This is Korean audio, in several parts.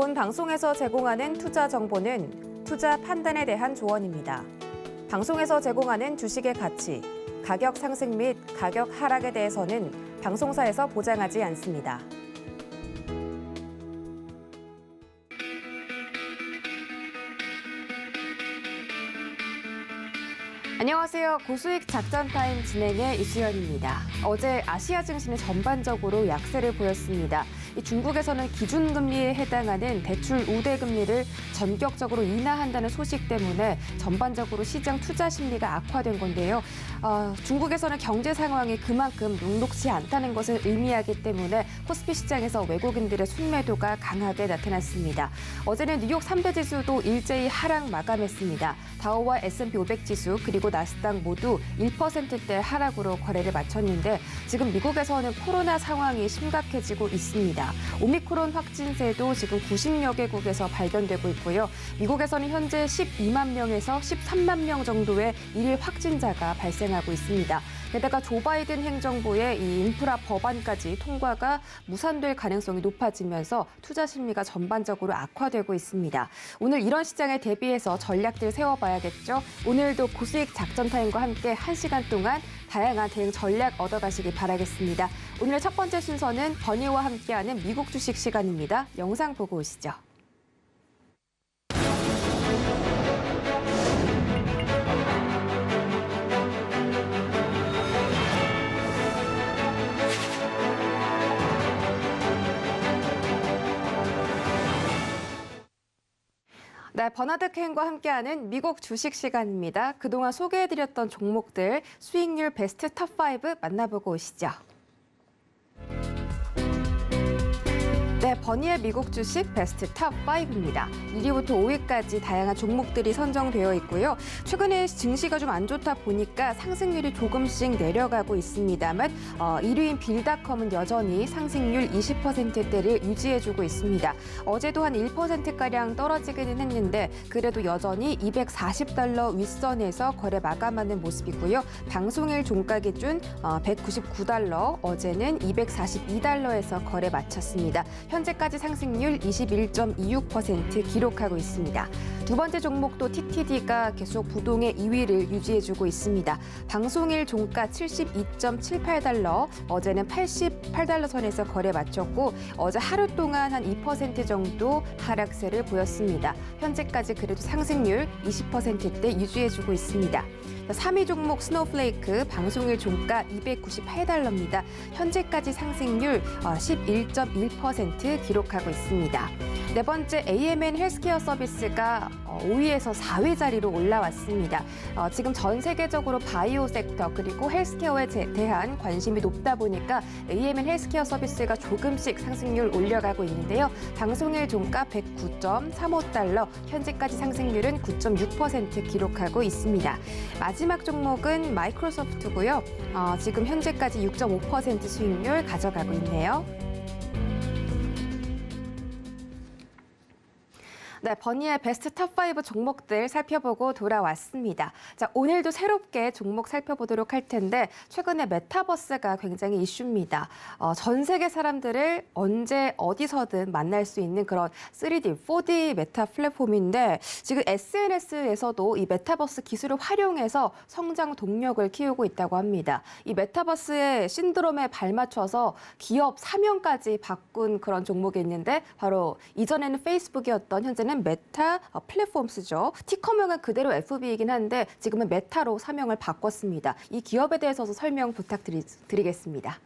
본 방송에서 제공하는 투자 정보는 투자 판단에 대한 조언입니다. 방송에서 제공하는 주식의 가치, 가격 상승 및 가격 하락에 대해서는 방송사에서 보장하지 않습니다. 안녕하세요. 고수익 작전타임 진행의 이수연입니다. 어제 아시아 증시는 전반적으로 약세를 보였습니다. 중국에서는 기준금리에 해당하는 대출 우대금리를 전격적으로 인하한다는 소식 때문에 전반적으로 시장 투자 심리가 악화된 건데요. 중국에서는 경제 상황이 그만큼 녹록지 않다는 것을 의미하기 때문에 코스피 시장에서 외국인들의 순매도가 강하게 나타났습니다. 어제는 뉴욕 3대 지수도 일제히 하락 마감했습니다. 다우와 S&P 500 지수 그리고 나스닥 모두 1%대 하락으로 거래를 마쳤는데 지금 미국에서는 코로나 상황이 심각해지고 있습니다. 오미크론 확진세도 지금 90여 개국에서 발견되고 있고요. 미국에서는 현재 12만 명에서 13만 명 정도의 일일 확진자가 발생하고 있습니다. 게다가 조 바이든 행정부의 이 인프라 법안까지 통과가 무산될 가능성이 높아지면서 투자 심리가 전반적으로 악화되고 있습니다. 오늘 이런 시장에 대비해서 전략들 세워봐야겠죠. 오늘도 고수익 작전타임과 함께 1시간 동안 다양한 대응 전략 얻어가시기 바라겠습니다. 오늘의 첫 번째 순서는 버니와 함께하는 미국 주식 시간입니다. 영상 보고 오시죠. 네, 버나드 캔과 함께하는 미국 주식 시간입니다. 그동안 소개해드렸던 종목들 수익률 베스트 탑5 만나보고 오시죠. 네, 버니의 미국 주식 베스트 탑5입니다. 1위부터 5위까지 다양한 종목들이 선정되어 있고요. 최근에 증시가 좀 안 좋다 보니까 상승률이 조금씩 내려가고 있습니다만 1위인 빌닷컴은 여전히 상승률 20%대를 유지해주고 있습니다. 어제도 한 1%가량 떨어지기는 했는데 그래도 여전히 $240 윗선에서 거래 마감하는 모습이고요. 방송일 종가 기준 $199, 어제는 $242에서 거래 마쳤습니다. 현재까지 상승률 21.26% 기록하고 있습니다. 두 번째 종목도 TTD가 계속 부동의 2위를 유지해주고 있습니다. 방송일 종가 $72.78, 어제는 $88 선에서 거래 마쳤고 어제 하루 동안 한 2% 정도 하락세를 보였습니다. 현재까지 그래도 상승률 20%대 유지해주고 있습니다. 3위 종목 스노우플레이크 방송일 종가 $298입니다. 현재까지 상승률 11.1% 기록하고 있습니다. 네 번째 AMN 헬스케어 서비스가 5위에서 4위 자리로 올라왔습니다. 지금 전 세계적으로 바이오 섹터 그리고 헬스케어에 대한 관심이 높다 보니까 AMN 헬스케어 서비스가 조금씩 상승률 올려가고 있는데요. 방송일 종가 $109.35, 현재까지 상승률은 9.6% 기록하고 있습니다. 마지막 종목은 마이크로소프트고요. 지금 현재까지 6.5% 수익률 가져가고 있네요. 네, 버니의 베스트 탑5 종목들 살펴보고 돌아왔습니다. 자, 오늘도 새롭게 종목 살펴보도록 할 텐데 최근에 메타버스가 굉장히 이슈입니다. 전 세계 사람들을 언제 어디서든 만날 수 있는 그런 3D, 4D 메타 플랫폼인데 지금 SNS에서도 이 메타버스 기술을 활용해서 성장 동력을 키우고 있다고 합니다. 이 메타버스의 신드롬에 발맞춰서 기업 사명까지 바꾼 그런 종목이 있는데 바로 이전에는 페이스북이었던 현재는 메타 플랫폼스죠. 티커명은 그대로 FB이긴 한데 지금은 메타로 사명을 바꿨습니다. 이 기업에 대해서 설명 부탁드리겠습니다.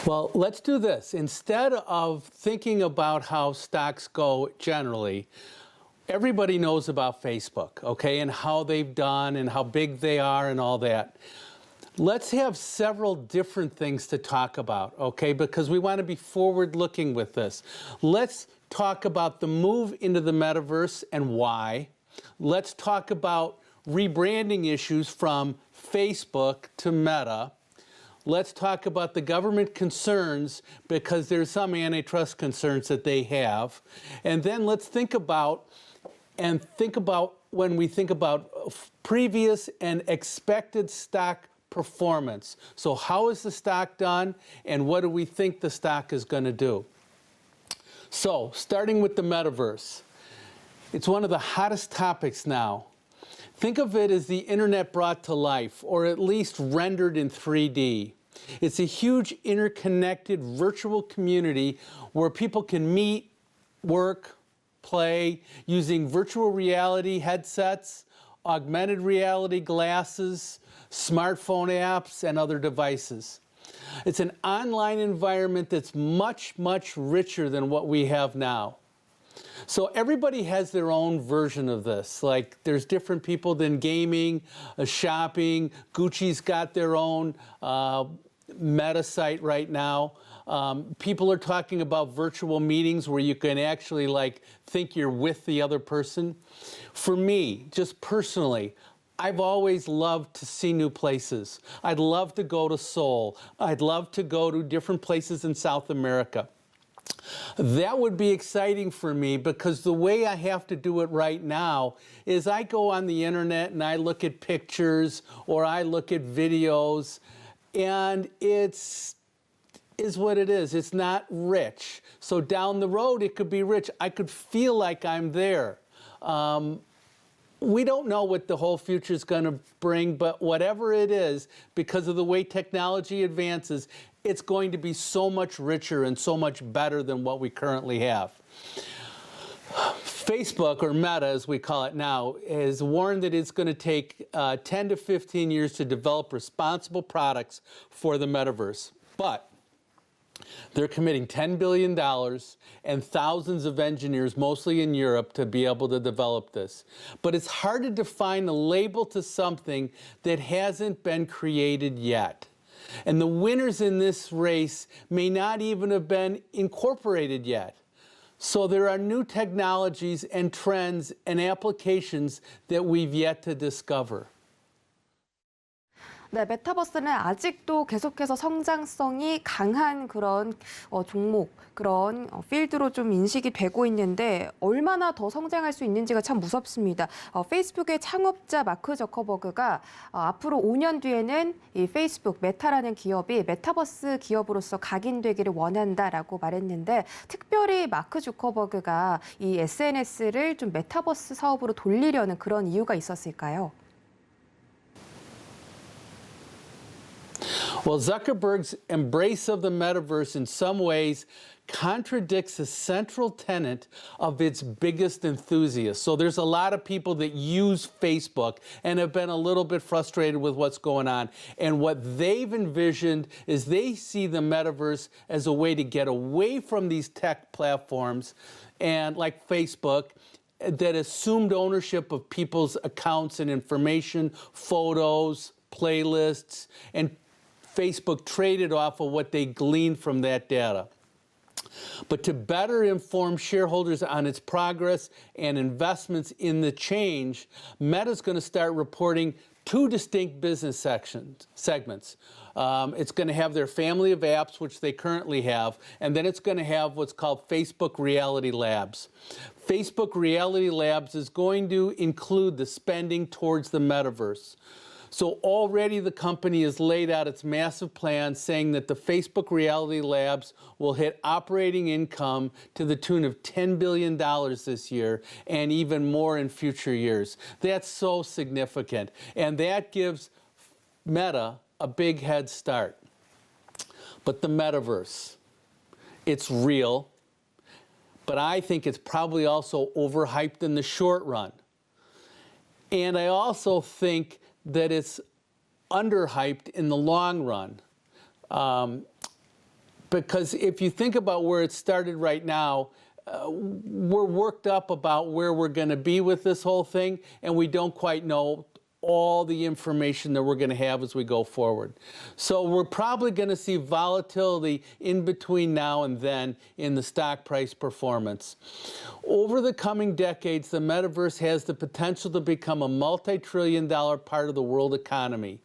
Well, let's do this. Instead of thinking about how stocks go generally, everybody knows about Facebook, okay, and how they've done and how big they are and all that. Let's have several different things to talk about, okay, because we want to be forward-looking with this. Let's talk about the move into the metaverse and why. Let's talk about rebranding issues from Facebook to Meta. Let's talk about the government concerns because there's some antitrust concerns that they have. And then let's think about when we think about previous and expected stock performance. So how is the stock done and what do we think the stock is going to do? So, starting with the metaverse. It's one of the hottest topics now. Think of it as the internet brought to life, or at least rendered in 3D. It's a huge interconnected virtual community where people can meet, work, play using virtual reality headsets, augmented reality glasses, smartphone apps, and other devices. It's an online environment that's much, much richer than what we have now. So everybody has their own version of this. Like there's different people than gaming, shopping. Gucci's got their own meta site right now. People are talking about virtual meetings where you can actually like think you're with the other person. For me, just personally, I've always loved to see new places. I'd love to go to Seoul. I'd love to go to different places in South America. That would be exciting for me because the way I have to do it right now is I go on the internet and I look at pictures or I look at videos, and is what it is. It's not rich. So down the road it could be rich. I could feel like I'm there. We don't know what the whole future is going to bring, but whatever it is, because of the way technology advances, it's going to be so much richer and so much better than what we currently have. Facebook, or Meta as we call it now, has warned that it's going to take 10 to 15 years to develop responsible products for the metaverse. But they're committing $10 billion and thousands of engineers, mostly in Europe, to be able to develop this. But it's hard to define a label to something that hasn't been created yet. And the winners in this race may not even have been incorporated yet. So there are new technologies and trends and applications that we've yet to discover. 네, 메타버스는 아직도 계속해서 성장성이 강한 그런 종목, 그런 필드로 좀 인식이 되고 있는데 얼마나 더 성장할 수 있는지가 참 무섭습니다. 페이스북의 창업자 마크 저커버그가 앞으로 5년 뒤에는 이 페이스북 메타라는 기업이 메타버스 기업으로서 각인되기를 원한다라고 말했는데, 특별히 마크 주커버그가 이 SNS를 좀 메타버스 사업으로 돌리려는 그런 이유가 있었을까요? Well, Zuckerberg's embrace of the metaverse in some ways contradicts the central tenet of its biggest enthusiasts. So there's a lot of people that use Facebook and have been a little bit frustrated with what's going on. And what they've envisioned is they see the metaverse as a way to get away from these tech platforms and like Facebook that assumed ownership of people's accounts and information, photos, playlists, and Facebook traded off of what they gleaned from that data. But to better inform shareholders on its progress and investments in the change, Meta's going to start reporting two distinct business segments. It's going to have their family of apps, which they currently have, and then it's going to have what's called Facebook Reality Labs. Facebook Reality Labs is going to include the spending towards the metaverse. So already the company has laid out its massive plan saying that the Facebook Reality Labs will hit operating income to the tune of $10 billion this year and even more in future years. That's so significant. And that gives Meta a big head start. But the metaverse, it's real, but I think it's probably also overhyped in the short run. And I also think that it's underhyped in the long run. Because if you think about where it started right now, we're worked up about where we're going to be with this whole thing, and we don't quite know all the information that we're going to have as we go forward. So we're probably going to see volatility in between now and then in the stock price performance. Over the coming decades, the metaverse has the potential to become a multi-trillion-dollar part of the world economy.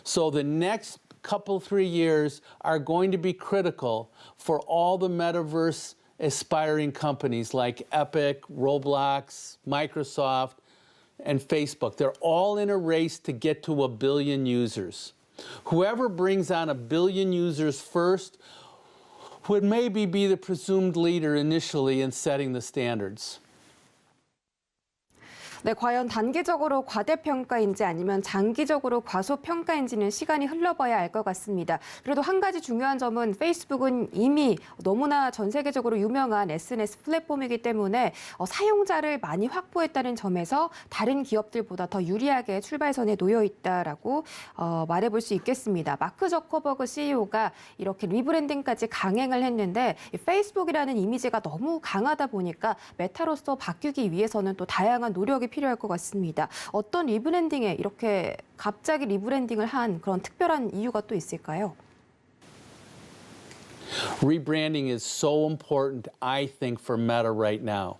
So the next couple, 3 years are going to be critical for all the metaverse aspiring companies like Epic, Roblox, Microsoft, and Facebook. They're all in a race to get to 1 billion users. Whoever brings on 1 billion users first would maybe be the presumed leader initially in setting the standards. 네, 과연 단기적으로 과대평가인지 아니면 장기적으로 과소평가인지는 시간이 흘러봐야 알 것 같습니다. 그래도 한 가지 중요한 점은 페이스북은 이미 너무나 전 세계적으로 유명한 SNS 플랫폼이기 때문에 사용자를 많이 확보했다는 점에서 다른 기업들보다 더 유리하게 출발선에 놓여 있다라고 말해볼 수 있겠습니다. 마크 저커버그 CEO가 이렇게 리브랜딩까지 강행을 했는데 이 페이스북이라는 이미지가 너무 강하다 보니까 메타로서 바뀌기 위해서는 또 다양한 노력이 필요할 것 같습니다. 어떤 리브랜딩에 이렇게 갑자기 리브랜딩을 한 그런 특별한 이유가 또 있을까요? Rebranding is so important, I think, for Meta right now.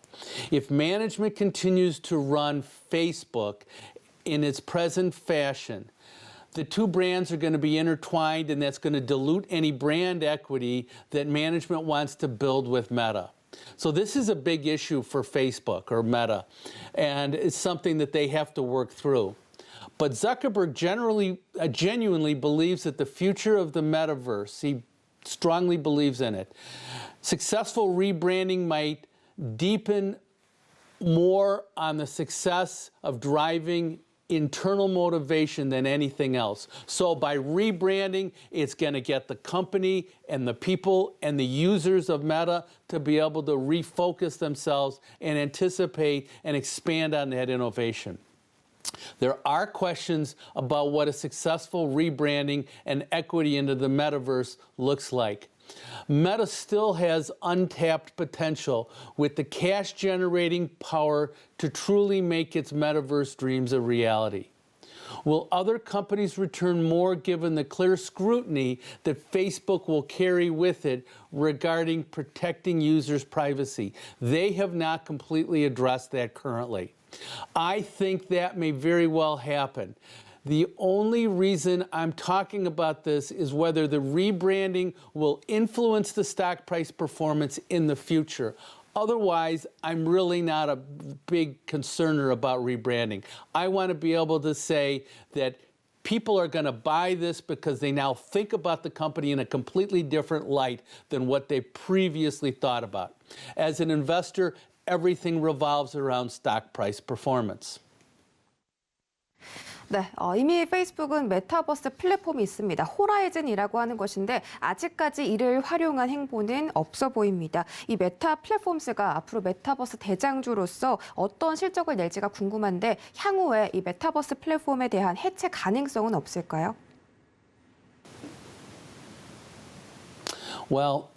If management continues to run Facebook in its present fashion, the two brands are going to be intertwined, and that's going to dilute any brand equity that management wants to build with Meta. So this is a big issue for Facebook or Meta, and it's something that they have to work through. But Zuckerberg genuinely believes that the future of the metaverse, he strongly believes in it. Successful rebranding might deepen more on the success of driving internal motivation than anything else. So by rebranding, it's going to get the company and the people and the users of Meta to be able to refocus themselves and anticipate and expand on that innovation. There are questions about what a successful rebranding and equity into the metaverse looks like. Meta still has untapped potential with the cash-generating power to truly make its metaverse dreams a reality. Will other companies return more given the clear scrutiny that Facebook will carry with it regarding protecting users' privacy? They have not completely addressed that currently. I think that may very well happen. The only reason I'm talking about this is whether the rebranding will influence the stock price performance in the future. Otherwise, I'm really not a big concerner about rebranding. I want to be able to say that people are going to buy this because they now think about the company in a completely different light than what they previously thought about. As an investor, everything revolves around stock price performance. 네, 이미 페이스북은 메타버스 플랫폼이 있습니다. 호라이즌이라고 하는 것인데 아직까지 이를 활용한 행보는 없어 보입니다. 이 메타 플랫폼스가 앞으로 메타버스 대장주로서 어떤 실적을 낼지가 궁금한데 향후에 이 메타버스 플랫폼에 대한 해체 가능성은 없을까요? Well,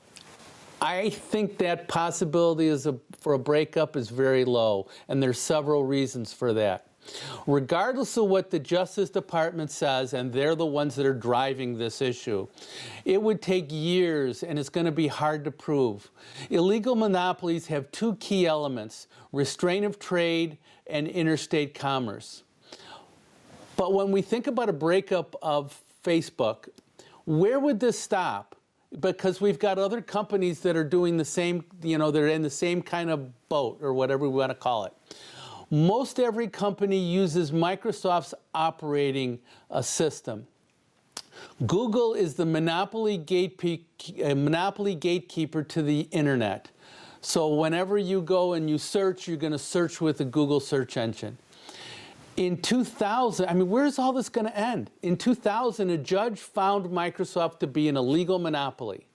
I think that possibility for a breakup is very low, and there's several reasons for that. Regardless of what the Justice Department says, and they're the ones that are driving this issue, it would take years and it's going to be hard to prove. Illegal monopolies have two key elements: restraint of trade and interstate commerce. But when we think about a breakup of Facebook, where would this stop? Because we've got other companies that are doing the same, they're in the same kind of boat or whatever we want to call it. Most every company uses Microsoft's operating system. Google is the monopoly gatekeeper to the internet. So whenever you go and you search, you're going to search with the Google search engine. In 2000, where's all this going to end? In 2000, a judge found Microsoft to be an illegal monopoly.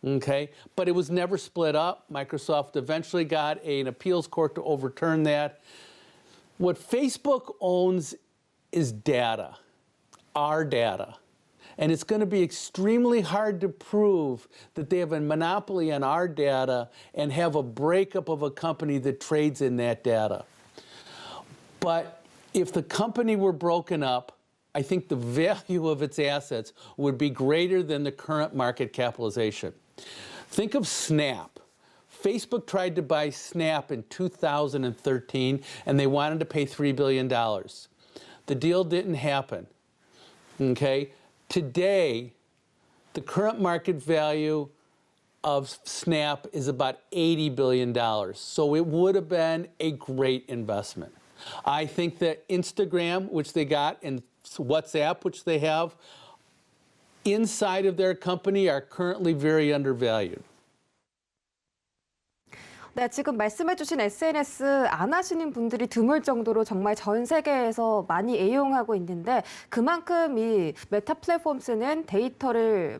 Okay, but it was never split up. Microsoft eventually got an appeals court to overturn that. What Facebook owns is data, our data. And it's going to be extremely hard to prove that they have a monopoly on our data and have a breakup of a company that trades in that data. But if the company were broken up, I think the value of its assets would be greater than the current market capitalization. Think of Snap. Facebook tried to buy Snap in 2013, and they wanted to pay $3 billion. The deal didn't happen. Okay? Today, the current market value of Snap is about $80 billion. So it would have been a great investment. I think that Instagram, which they got, and WhatsApp, which they have, inside of their company are currently very undervalued. 네, 지금 말씀해주신 SNS 안 하시는 분들이 드물 정도로 정말 전 세계에서 많이 애용하고 있는데 그만큼 이 메타 플랫폼스는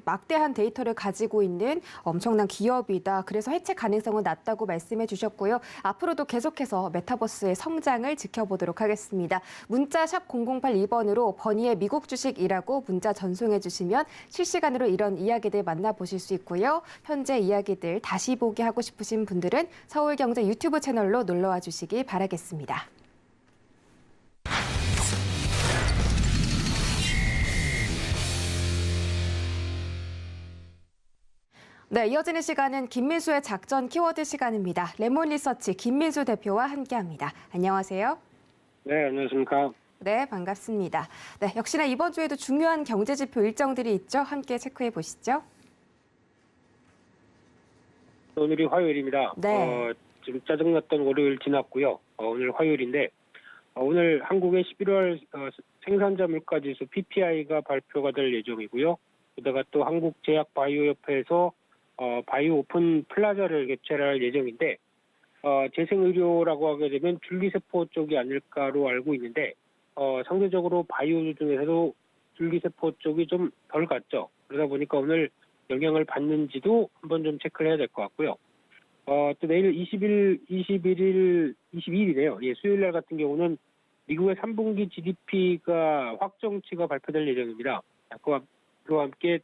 막대한 데이터를 가지고 있는 엄청난 기업이다. 그래서 해체 가능성은 낮다고 말씀해 주셨고요. 앞으로도 계속해서 메타버스의 성장을 지켜보도록 하겠습니다. 문자 샵 0082번으로 버니의 미국 주식이라고 문자 전송해 주시면 실시간으로 이런 이야기들 만나보실 수 있고요. 현재 이야기들 다시 보기 하고 싶으신 분들은 서울경제 유튜브 채널로 놀러와 주시기 바라겠습니다. 네, 이어지는 시간은 김민수의 작전 키워드 시간입니다. 레몬 리서치 김민수 대표와 함께합니다. 안녕하세요. 네, 안녕하십니까. 네, 반갑습니다. 네, 역시나 이번 주에도 중요한 경제 지표 일정들이 있죠. 함께 체크해 보시죠. 오늘이 화요일입니다. 네. 지금 짜증났던 월요일 지났고요. 오늘 화요일인데 오늘 한국의 11월 생산자 물가지수 PPI가 발표가 될 예정이고요. 게다가 또 한국제약바이오협회에서 바이오 오픈 플라자를 개최할 예정인데 재생의료라고 하게 되면 줄기세포 쪽이 아닐까로 알고 있는데 상대적으로 바이오 중에서도 줄기세포 쪽이 좀 덜 갔죠. 그러다 보니까 오늘 영향을 받는지도 한번 좀 체크를 해야 될 것 같고요. 또 내일 22일이네요. 예, 수요일 날 같은 경우는 미국의 3분기 GDP가 확정치가 발표될 예정입니다. 그와 함께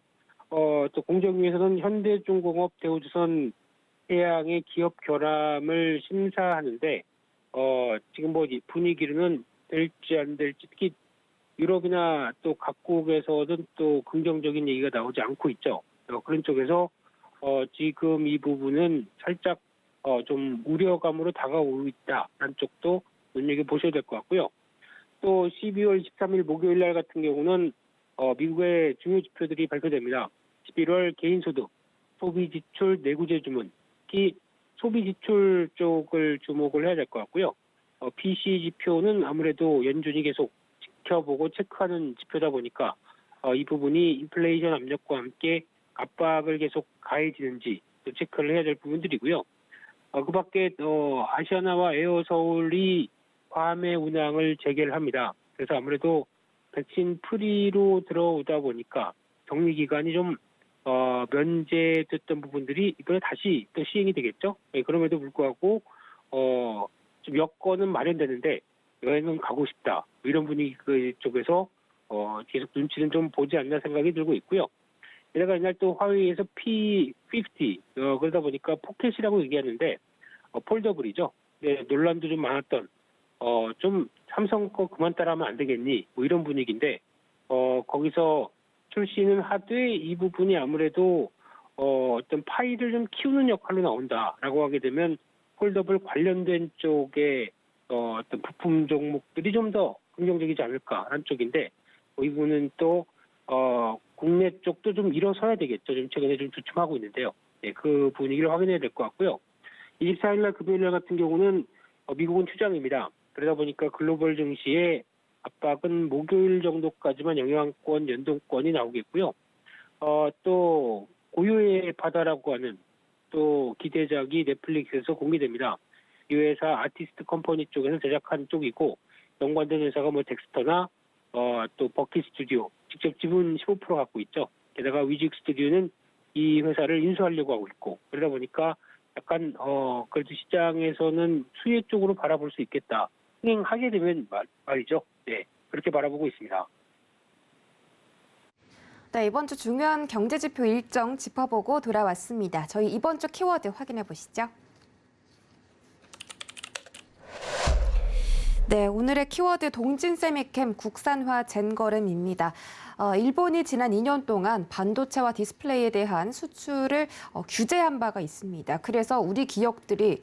또 공정위에서는 현대중공업, 대우조선, 해양의 기업 결함을 심사하는데 지금 뭐 분위기로는 될지 안 될지 특히 유럽이나 또 각국에서는 또 긍정적인 얘기가 나오지 않고 있죠. 그런 쪽에서 지금 이 부분은 살짝 좀 우려감으로 다가오고 있다라는 쪽도 눈여겨보셔야 될 것 같고요. 또 12월 23일 목요일 날 같은 경우는 미국의 중요 지표들이 발표됩니다. 11월 개인소득, 소비지출, 내구재 주문, 특히 소비지출 쪽을 주목을 해야 될 것 같고요. PC 지표는 아무래도 연준이 계속 지켜보고 체크하는 지표다 보니까 이 부분이 인플레이션 압력과 함께 압박을 계속 가해지는지 체크를 해야 될 부분들이고요. 그 밖에 아시아나와 에어서울이 밤에 운항을 재개를 합니다. 그래서 아무래도 백신 프리로 들어오다 보니까 격리 기간이 좀 면제됐던 부분들이 이번에 다시 또 시행이 되겠죠. 네, 그럼에도 불구하고 좀 여건은 마련되는데 여행은 가고 싶다 이런 분위기 쪽에서 계속 눈치는 좀 보지 않나 생각이 들고 있고요. 게다가 이날 또 화웨이에서 P50 그러다 보니까 포켓이라고 얘기하는데 폴더블이죠. 네, 논란도 좀 많았던 좀 삼성 거 그만 따라하면 안 되겠니 뭐 이런 분위기인데 거기서 출시는 하되 이 부분이 아무래도 어떤 파일을 좀 키우는 역할로 나온다라고 하게 되면 폴더블 관련된 쪽에 어떤 부품 종목들이 좀 더 긍정적이지 않을까라는 쪽인데 이 부분은 또 국내 쪽도 좀 일어서야 되겠죠. 좀 최근에 좀 주춤하고 있는데요. 네, 그 분위기를 확인해야 될 것 같고요. 24일 날 금요일 날 같은 경우는 미국은 휴장입니다. 그러다 보니까 글로벌 증시의 압박은 목요일 정도까지만 영향권, 연동권이 나오겠고요. 또 고유의 바다라고 하는 또 기대작이 넷플릭스에서 공개됩니다. 이 회사 아티스트 컴퍼니 쪽에서 제작한 쪽이고 연관된 회사가 뭐 덱스터나 또 버키 스튜디오 직접 지분 15% 갖고 있죠. 게다가 위직 스튜디오는 이 회사를 인수하려고 하고 있고 그러다 보니까 약간 그래도 시장에서는 수혜 쪽으로 바라볼 수 있겠다. 흥행하게 되면 말이죠. 네, 그렇게 바라보고 있습니다. 네, 이번 주 중요한 경제 지표 일정 짚어보고 돌아왔습니다. 저희 이번 주 키워드 확인해 보시죠. 네, 오늘의 키워드 동진세미캠 국산화 젠걸음입니다. 일본이 지난 2년 동안 반도체와 디스플레이에 대한 수출을 규제한 바가 있습니다. 그래서 우리 기업들이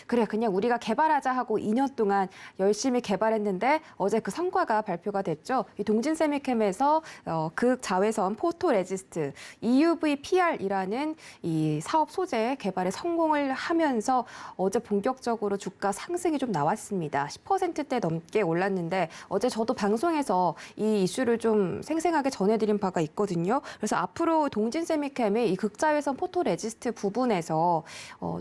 그래 그냥 우리가 개발하자 하고 2년 동안 열심히 개발했는데 어제 그 성과가 발표가 됐죠. 이 동진세미캠에서 극자외선 포토레지스트 EUV PR이라는 이 사업 소재 개발에 성공을 하면서 어제 본격적으로 주가 상승이 좀 나왔습니다. 10%대 넘게 올랐는데 어제 저도 방송에서 이 이슈를 좀 생생하게 전해드린 바가 있거든요. 그래서 앞으로 동진 세미캠이 이 극자외선 포토레지스트 부분에서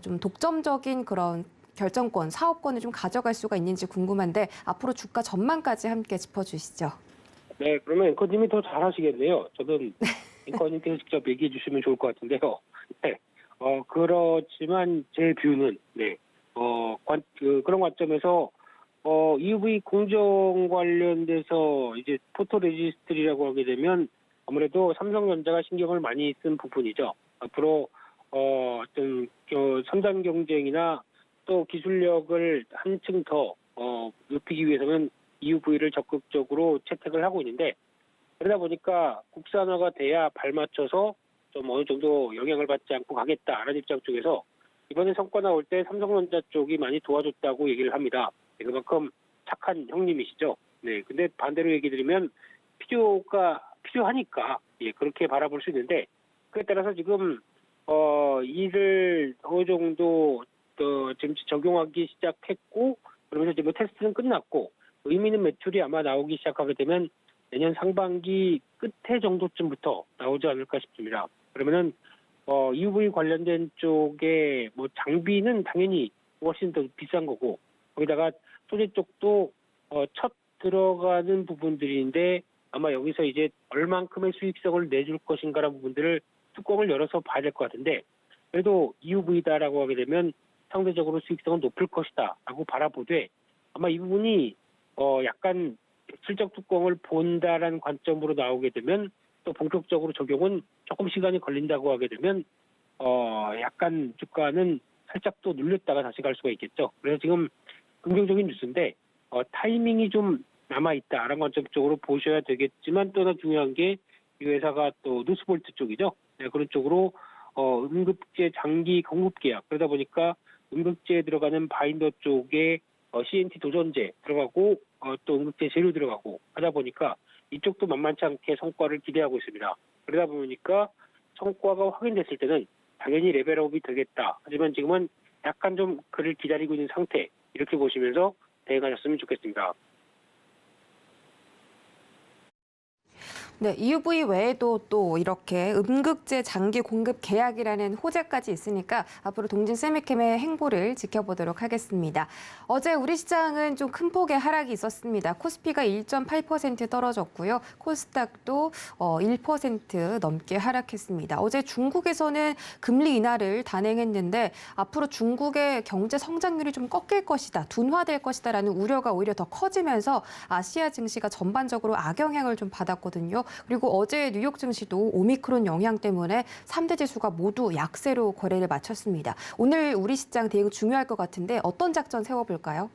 좀 독점적인 그런 결정권, 사업권을 좀 가져갈 수가 있는지 궁금한데 앞으로 주가 전망까지 함께 짚어주시죠. 네, 그러면 앵커님이 더 잘하시겠네요. 저는 앵커님께서 직접 얘기해 주시면 좋을 것 같은데요. 네, 그렇지만 제 뷰는 그런 관점에서 EUV 공정 관련돼서 이제 포토레지스트라고 하게 되면 아무래도 삼성전자가 신경을 많이 쓴 부분이죠. 앞으로 어떤 선단 경쟁이나 또 기술력을 한층 더 높이기 위해서는 EUV를 적극적으로 채택을 하고 있는데 그러다 보니까 국산화가 돼야 발맞춰서 좀 어느 정도 영향을 받지 않고 가겠다라는 입장 쪽에서 이번에 성과 나올 때 삼성전자 쪽이 많이 도와줬다고 얘기를 합니다. 그만큼 착한 형님이시죠. 네, 근데 반대로 얘기 드리면 필요하니까 그렇게 바라볼 수 있는데 그에 따라서 지금 이를 어느 정도 지금 적용하기 시작했고 그러면서 지금 테스트는 끝났고 의미 있는 매출이 아마 나오기 시작하게 되면 내년 상반기 끝에 정도쯤부터 나오지 않을까 싶습니다. 그러면은 EUV 관련된 쪽에 뭐 장비는 당연히 훨씬 더 비싼 거고 거기다가 소재 쪽도 첫 들어가는 부분들인데 아마 여기서 이제 얼만큼의 수익성을 내줄 것인가라는 부분들을 뚜껑을 열어서 봐야 될 것 같은데 그래도 EUV다라고 하게 되면 상대적으로 수익성은 높을 것이다라고 바라보되 아마 이 부분이 약간 실적 뚜껑을 본다라는 관점으로 나오게 되면 또 본격적으로 적용은 조금 시간이 걸린다고 하게 되면 약간 주가는 살짝 또 눌렸다가 다시 갈 수가 있겠죠. 그래서 지금 긍정적인 뉴스인데 타이밍이 좀 남아있다라는 관점 쪽으로 보셔야 되겠지만 또 하나 중요한 게 이 회사가 또 누스볼트 쪽이죠. 네, 그런 쪽으로 음극재 장기 공급 계약 그러다 보니까 음극재에 들어가는 바인더 쪽에 CNT 도전제 들어가고 또 음극재 재료 들어가고 하다 보니까 이쪽도 만만치 않게 성과를 기대하고 있습니다. 그러다 보니까 성과가 확인됐을 때는 당연히 레벨업이 되겠다. 하지만 지금은 약간 좀 그를 기다리고 있는 상태 이렇게 보시면서 대응하셨으면 좋겠습니다. 네, EUV 외에도 또 이렇게 음극재 장기 공급 계약이라는 호재까지 있으니까 앞으로 동진 세미캠의 행보를 지켜보도록 하겠습니다. 어제 우리 시장은 좀 큰 폭의 하락이 있었습니다. 코스피가 1.8% 떨어졌고요. 코스닥도 1% 넘게 하락했습니다. 어제 중국에서는 금리 인하를 단행했는데 앞으로 중국의 경제 성장률이 좀 꺾일 것이다, 둔화될 것이다라는 우려가 오히려 더 커지면서 아시아 증시가 전반적으로 악영향을 좀 받았거든요. 그리고 어제 뉴욕 증시도 오미크론 영향 때문에 3대 지수가 모두 약세로 거래를 마쳤습니다. 오늘 우리 시장 대응 중요할 것 같은데 어떤 작전 세워볼까요?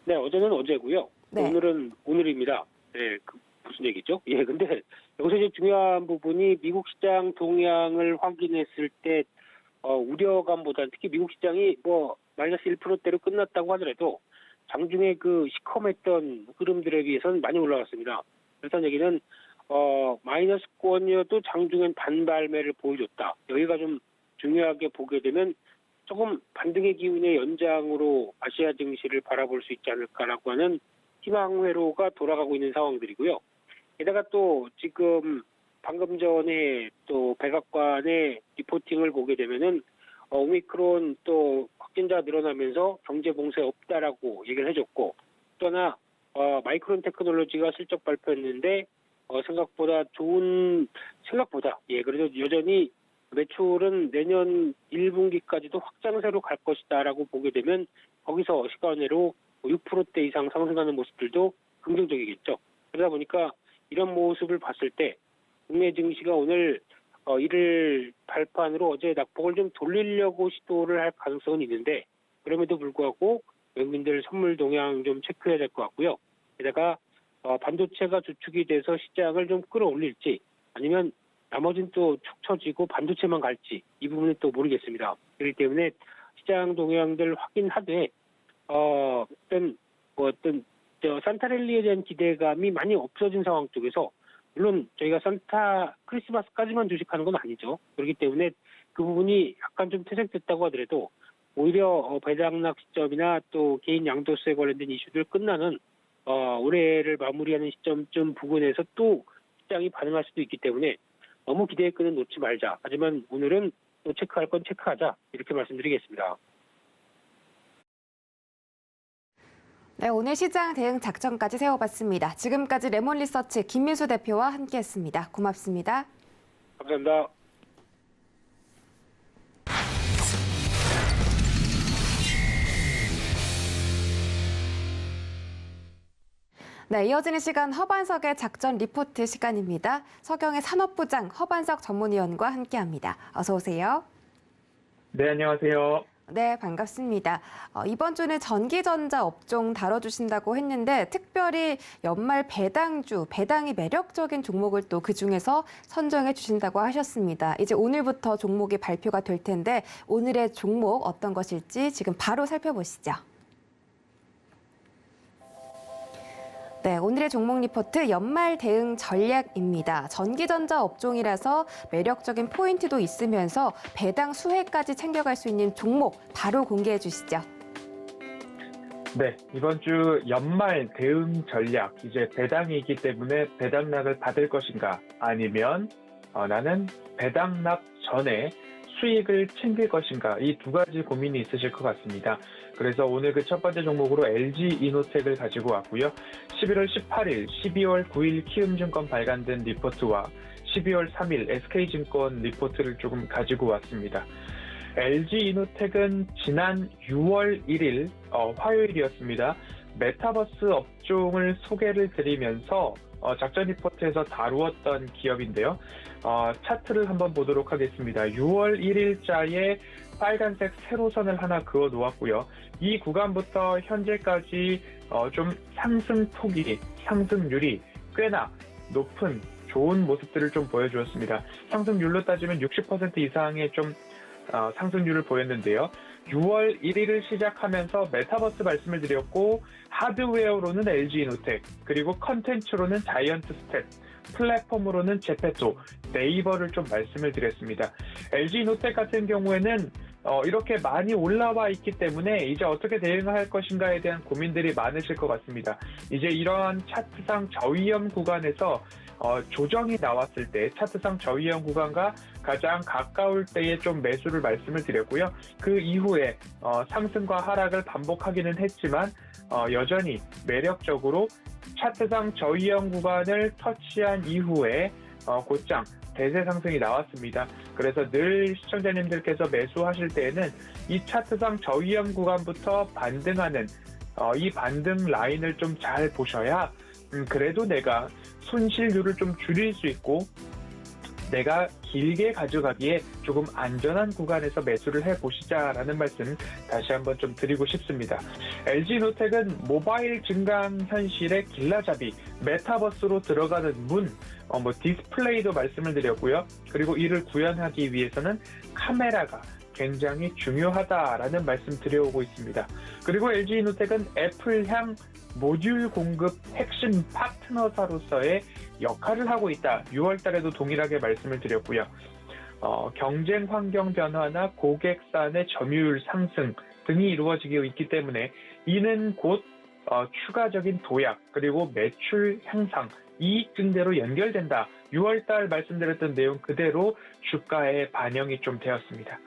네, 어제는 어제고요. 네. 오늘은 오늘입니다. 네, 무슨 얘기죠? 근데 여기서 이제 중요한 부분이 미국 시장 동향을 확인했을 때 우려감보다는 특히 미국 시장이 뭐 마이너스 1%대로 끝났다고 하더라도 장중에 그 시커맸던 흐름들에 비해서는 많이 올라갔습니다. 그렇다는 얘기는 마이너스권이어도 장중엔 반발매를 보여줬다. 여기가 좀 중요하게 보게 되면 조금 반등의 기운의 연장으로 아시아 증시를 바라볼 수 있지 않을까라고 하는 희망 회로가 돌아가고 있는 상황들이고요. 게다가 또 지금 방금 전에 또 백악관의 리포팅을 보게 되면은 오미크론 또 확진자 늘어나면서 경제 봉쇄 없다라고 얘기를 해줬고 또 하나 마이크론 테크놀로지가 실적 발표했는데 생각보다 그래도 여전히 매출은 내년 1분기까지도 확장세로 갈 것이다라고 보게 되면 거기서 시간외로 6%대 이상 상승하는 모습들도 긍정적이겠죠. 그러다 보니까 이런 모습을 봤을 때 국내 증시가 오늘 이를 발판으로 어제 낙폭을 좀 돌리려고 시도를 할 가능성은 있는데 그럼에도 불구하고 외국인들 선물 동향 좀 체크해야 될 것 같고요. 게다가 반도체가 주축이 돼서 시장을 좀 끌어올릴지 아니면 나머지는 또 축 처지고 반도체만 갈지 이 부분은 또 모르겠습니다. 그렇기 때문에 시장 동향들 확인하되 어떤 산타랠리에 대한 기대감이 많이 없어진 상황 쪽에서 물론 저희가 산타 크리스마스까지만 주식하는 건 아니죠. 그렇기 때문에 그 부분이 약간 좀 퇴색됐다고 하더라도 오히려 배당락 시점이나 또 개인 양도세 관련된 이슈들 끝나는 올해를 마무리하는 시점쯤 부근에서 또 시장이 반응할 수도 있기 때문에 너무 기대의 끈은 놓지 말자. 하지만 오늘은 또 체크할 건 체크하자. 이렇게 말씀드리겠습니다. 네, 오늘 시장 대응 작전까지 세워봤습니다. 지금까지 레몬리서치 김민수 대표와 함께했습니다. 고맙습니다. 감사합니다. 네, 이어지는 시간 허반석의 작전 리포트 시간입니다. 서경의 산업부장 허반석 전문위원과 함께합니다. 어서 오세요. 네, 안녕하세요. 네, 반갑습니다. 이번 주는 전기전자 업종 다뤄주신다고 했는데 특별히 연말 배당주, 배당이 매력적인 종목을 또 그중에서 선정해 주신다고 하셨습니다. 이제 오늘부터 종목이 발표가 될 텐데 오늘의 종목 어떤 것일지 지금 바로 살펴보시죠. 네, 오늘의 종목 리포트 연말 대응 전략입니다. 전기전자 업종이라서 매력적인 포인트도 있으면서 배당 수혜까지 챙겨갈 수 있는 종목 바로 공개해 주시죠. 네, 이번 주 연말 대응 전략, 이제 배당이기 때문에 배당락을 받을 것인가, 아니면 나는 배당락 전에 수익을 챙길 것인가, 이 두 가지 고민이 있으실 것 같습니다. 그래서 오늘 그 첫 번째 종목으로 LG이노텍을 가지고 왔고요. 11월 18일, 12월 9일 키움증권 발간된 리포트와 12월 3일 SK증권 리포트를 조금 가지고 왔습니다. LG이노텍은 지난 6월 1일 화요일이었습니다. 메타버스 업종을 소개를 드리면서 작전 리포트에서 다루었던 기업인데요. 차트를 한번 보도록 하겠습니다. 6월 1일자에 빨간색 세로선을 하나 그어 놓았고요. 이 구간부터 현재까지 좀 상승폭이, 상승률이 꽤나 높은 좋은 모습들을 좀 보여주었습니다. 상승률로 따지면 60% 이상의 좀 상승률을 보였는데요. 6월 1일을 시작하면서 메타버스 말씀을 드렸고, 하드웨어로는 LG이노텍, 그리고 컨텐츠로는 자이언트 스텝, 플랫폼으로는 제페토, 네이버를 좀 말씀을 드렸습니다. LG이노텍 같은 경우에는 이렇게 많이 올라와 있기 때문에 이제 어떻게 대응할 것인가에 대한 고민들이 많으실 것 같습니다. 이제 이러한 차트상 저위험 구간에서 조정이 나왔을 때 차트상 저위험 구간과 가장 가까울 때에 좀 매수를 말씀을 드렸고요. 그 이후에 상승과 하락을 반복하기는 했지만 여전히 매력적으로 차트상 저위험 구간을 터치한 이후에 곧장 대세 상승이 나왔습니다. 그래서 늘 시청자님들께서 매수하실 때에는 이 차트상 저위험 구간부터 반등하는 이 반등 라인을 좀 잘 보셔야 그래도 내가 손실률을 좀 줄일 수 있고 내가 길게 가져가기에 조금 안전한 구간에서 매수를 해보시자라는 말씀 다시 한번 좀 드리고 싶습니다. LG이노텍은 모바일 증강현실의 길라잡이, 메타버스로 들어가는 문, 디스플레이도 말씀을 드렸고요. 그리고 이를 구현하기 위해서는 카메라가 굉장히 중요하다라는 말씀 드려오고 있습니다. 그리고 LG이노텍은 애플향 모듈 공급 핵심 파트너사로서의 역할을 하고 있다. 6월 달에도 동일하게 말씀을 드렸고요. 경쟁 환경 변화나 고객산의 점유율 상승 등이 이루어지고 있기 때문에 이는 곧 추가적인 도약 그리고 매출 향상, 이익 증대로 연결된다. 6월 달 말씀드렸던 내용 그대로 주가에 반영이 좀 되었습니다.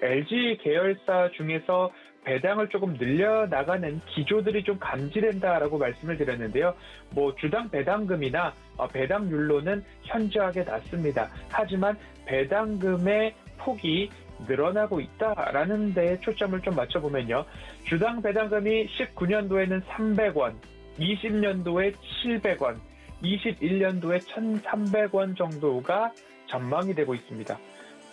LG 계열사 중에서 배당을 조금 늘려나가는 기조들이 좀 감지된다라고 말씀을 드렸는데요. 주당 배당금이나 배당률로는 현저하게 낮습니다. 하지만 배당금의 폭이 늘어나고 있다라는 데에 초점을 좀 맞춰보면요. 주당 배당금이 19년도에는 300원, 20년도에 700원, 21년도에 1,300원 정도가 전망이 되고 있습니다.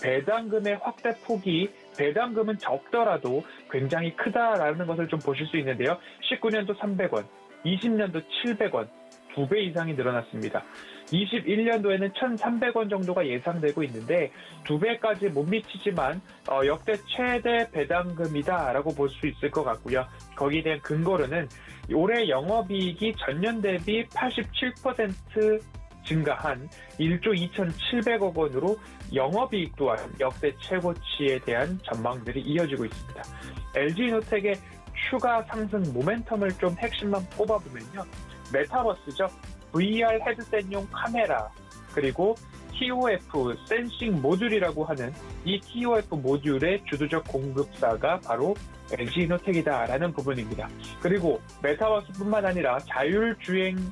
배당금의 확대 폭이 배당금은 적더라도 굉장히 크다라는 것을 좀 보실 수 있는데요. 19년도 300원, 20년도 700원, 2배 이상이 늘어났습니다. 21년도에는 1,300원 정도가 예상되고 있는데 2배까지 못 미치지만 역대 최대 배당금이다라고 볼 수 있을 것 같고요. 거기에 대한 근거로는 올해 영업이익이 전년 대비 87% 증가한 1조 2,700억 원으로 영업이익 또한 역대 최고치에 대한 전망들이 이어지고 있습니다. LG이노텍의 추가 상승 모멘텀을 좀 핵심만 꼽아보면요. 메타버스죠. VR 헤드셋용 카메라, 그리고 TOF 센싱 모듈이라고 하는 이 TOF 모듈의 주도적 공급사가 바로 LG이노텍이다라는 부분입니다. 그리고 메타버스뿐만 아니라 자율주행용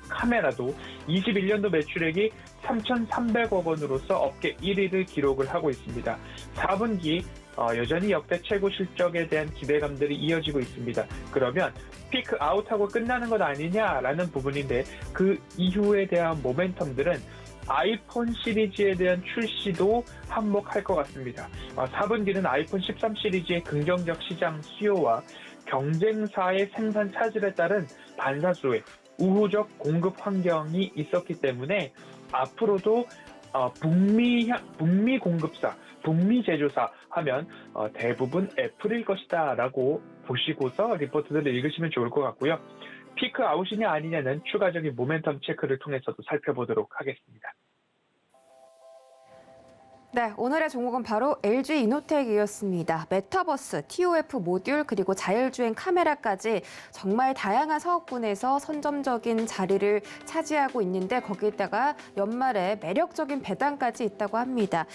카메라도 21년도 매출액이 3,300억 원으로서 업계 1위를 기록을 하고 있습니다. 4분기 여전히 역대 최고 실적에 대한 기대감들이 이어지고 있습니다. 그러면 피크 아웃하고 끝나는 것 아니냐라는 부분인데 그 이후에 대한 모멘텀들은 아이폰 시리즈에 대한 출시도 한몫할 것 같습니다. 4분기는 아이폰 13 시리즈의 긍정적 시장 수요와 경쟁사의 생산 차질에 따른 반사수의 우호적 공급 환경이 있었기 때문에 앞으로도 북미 공급사, 북미 제조사 하면 대부분 애플일 것이다 라고 보시고서 리포트들을 읽으시면 좋을 것 같고요. 피크 아웃이냐 아니냐는 추가적인 모멘텀 체크를 통해서도 살펴보도록 하겠습니다. 네, 오늘의 종목은 바로 LG이노텍이었습니다. 메타버스, TOF 모듈, 그리고 자율주행 카메라까지 정말 다양한 사업군에서 선점적인 자리를 차지하고 있는데 거기에다가 연말에 매력적인 배당까지 있다고 합니다.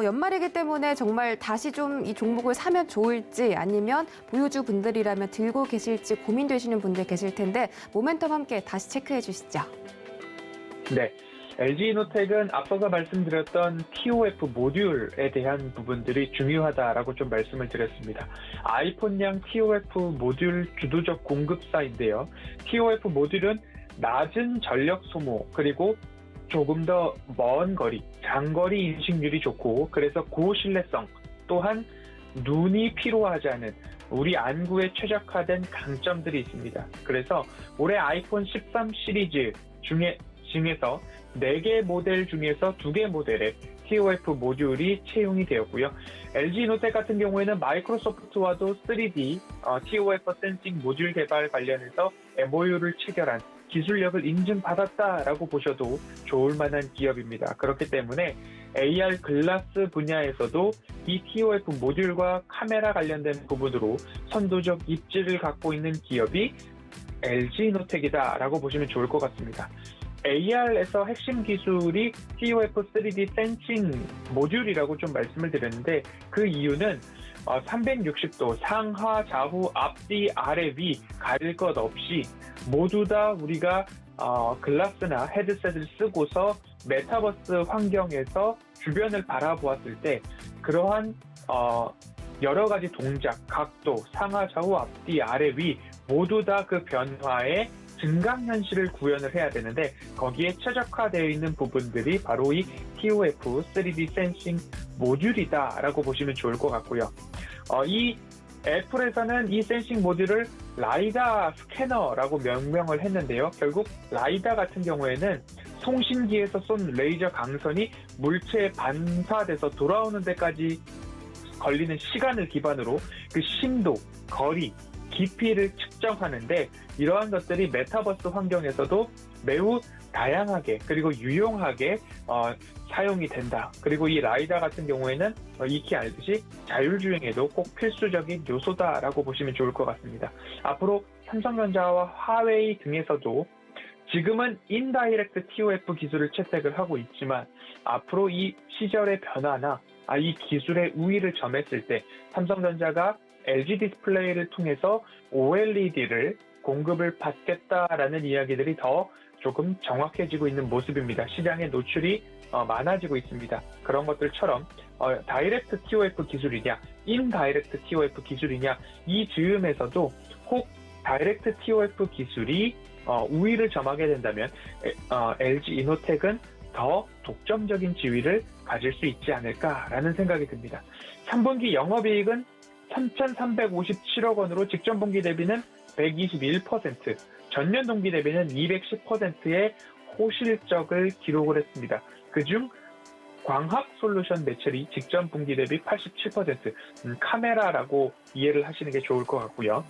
연말이기 때문에 정말 다시 좀 이 종목을 사면 좋을지 아니면 보유주 분들이라면 들고 계실지 고민되시는 분들 계실 텐데 모멘텀 함께 다시 체크해 주시죠. 네. LG이노텍은 앞서서 말씀드렸던 TOF 모듈에 대한 부분들이 중요하다라고 좀 말씀을 드렸습니다. 아이폰량 TOF 모듈 주도적 공급사인데요. TOF 모듈은 낮은 전력 소모 그리고 조금 더 먼 거리, 장거리 인식률이 좋고 그래서 고신뢰성 또한 눈이 피로하지 않은 우리 안구에 최적화된 강점들이 있습니다. 그래서 올해 아이폰 13 시리즈 중에서 4개 모델 중에서 2개 모델의 TOF 모듈이 채용이 되었고요. LG이노텍 같은 경우에는 마이크로소프트와도 3D TOF 센싱 모듈 개발 관련해서 MOU를 체결한 기술력을 인증받았다라고 보셔도 좋을 만한 기업입니다. 그렇기 때문에 AR 글라스 분야에서도 이 TOF 모듈과 카메라 관련된 부분으로 선도적 입지를 갖고 있는 기업이 LG이노텍이다라고 보시면 좋을 것 같습니다. AR에서 핵심 기술이 TOF 3D 센싱 모듈이라고 좀 말씀을 드렸는데 그 이유는 360도 상하, 좌우, 앞뒤, 아래, 위 가릴 것 없이 모두 다 우리가 글라스나 헤드셋을 쓰고서 메타버스 환경에서 주변을 바라보았을 때 그러한 여러 가지 동작, 각도, 상하, 좌우, 앞뒤, 아래, 위 모두 다 그 변화에 증강현실을 구현을 해야 되는데 거기에 최적화되어 있는 부분들이 바로 이 TOF 3D 센싱 모듈이다라고 보시면 좋을 것 같고요. 이 애플에서는 이 센싱 모듈을 라이다 스캐너라고 명명을 했는데요. 결국 라이다 같은 경우에는 송신기에서 쏜 레이저 강선이 물체에 반사돼서 돌아오는 데까지 걸리는 시간을 기반으로 그 심도, 거리, 깊이를 측정하는데 이러한 것들이 메타버스 환경에서도 매우 다양하게 그리고 유용하게 사용이 된다. 그리고 이 라이다 같은 경우에는 익히 알듯이 자율주행에도 꼭 필수적인 요소다라고 보시면 좋을 것 같습니다. 앞으로 삼성전자와 화웨이 등에서도 지금은 인다이렉트 TOF 기술을 채택을 하고 있지만 앞으로 이 시절의 변화나 이 기술의 우위를 점했을 때 삼성전자가 LG 디스플레이를 통해서 OLED를 공급을 받겠다라는 이야기들이 더 조금 정확해지고 있는 모습입니다. 시장의 노출이 많아지고 있습니다. 그런 것들처럼 다이렉트 TOF 기술이냐, 인다이렉트 TOF 기술이냐 이 즈음에서도 혹 다이렉트 TOF 기술이 우위를 점하게 된다면 LG이노텍은 더 독점적인 지위를 가질 수 있지 않을까라는 생각이 듭니다. 3분기 영업이익은 3,357억 원으로 직전 분기 대비는 121%, 전년 동기 대비는 210%의 호실적을 기록을 했습니다. 그중 광학 솔루션 매출이 직전 분기 대비 87%, 카메라라고 이해를 하시는 게 좋을 것 같고요.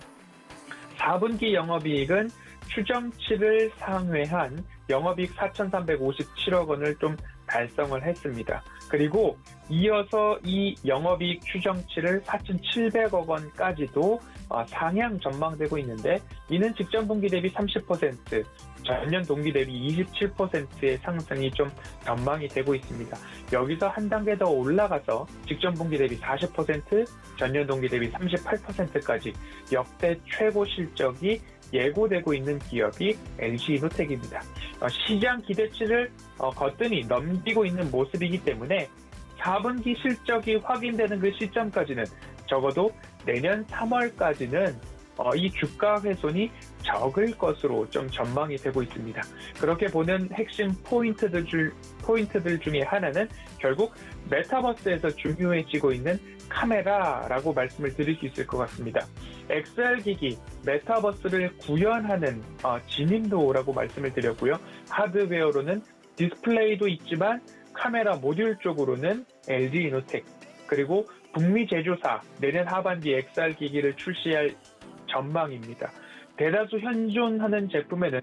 4분기 영업이익은 추정치를 상회한 영업이익 4,357억 원을 좀 달성을 했습니다. 그리고 이어서 이 영업이익 추정치를 4,700억 원까지도 상향 전망되고 있는데 이는 직전 분기 대비 30%, 전년 동기 대비 27%의 상승이 좀 전망이 되고 있습니다. 여기서 한 단계 더 올라가서 직전 분기 대비 40%, 전년 동기 대비 38%까지 역대 최고 실적이 예고되고 있는 기업이 LG이노텍입니다. 시장 기대치를 거뜬히 넘기고 있는 모습이기 때문에 4분기 실적이 확인되는 그 시점까지는 적어도 내년 3월까지는 이 주가 훼손이 적을 것으로 좀 전망이 되고 있습니다. 그렇게 보는 핵심 포인트들 중에 하나는 결국 메타버스에서 중요해지고 있는 카메라라고 말씀을 드릴 수 있을 것 같습니다. XR 기기, 메타버스를 구현하는 진인도라고 말씀을 드렸고요. 하드웨어로는 디스플레이도 있지만 카메라 모듈 쪽으로는 LG이노텍, 그리고 북미 제조사 내년 하반기 XR 기기를 출시할 전망입니다. 대다수 현존하는 제품에는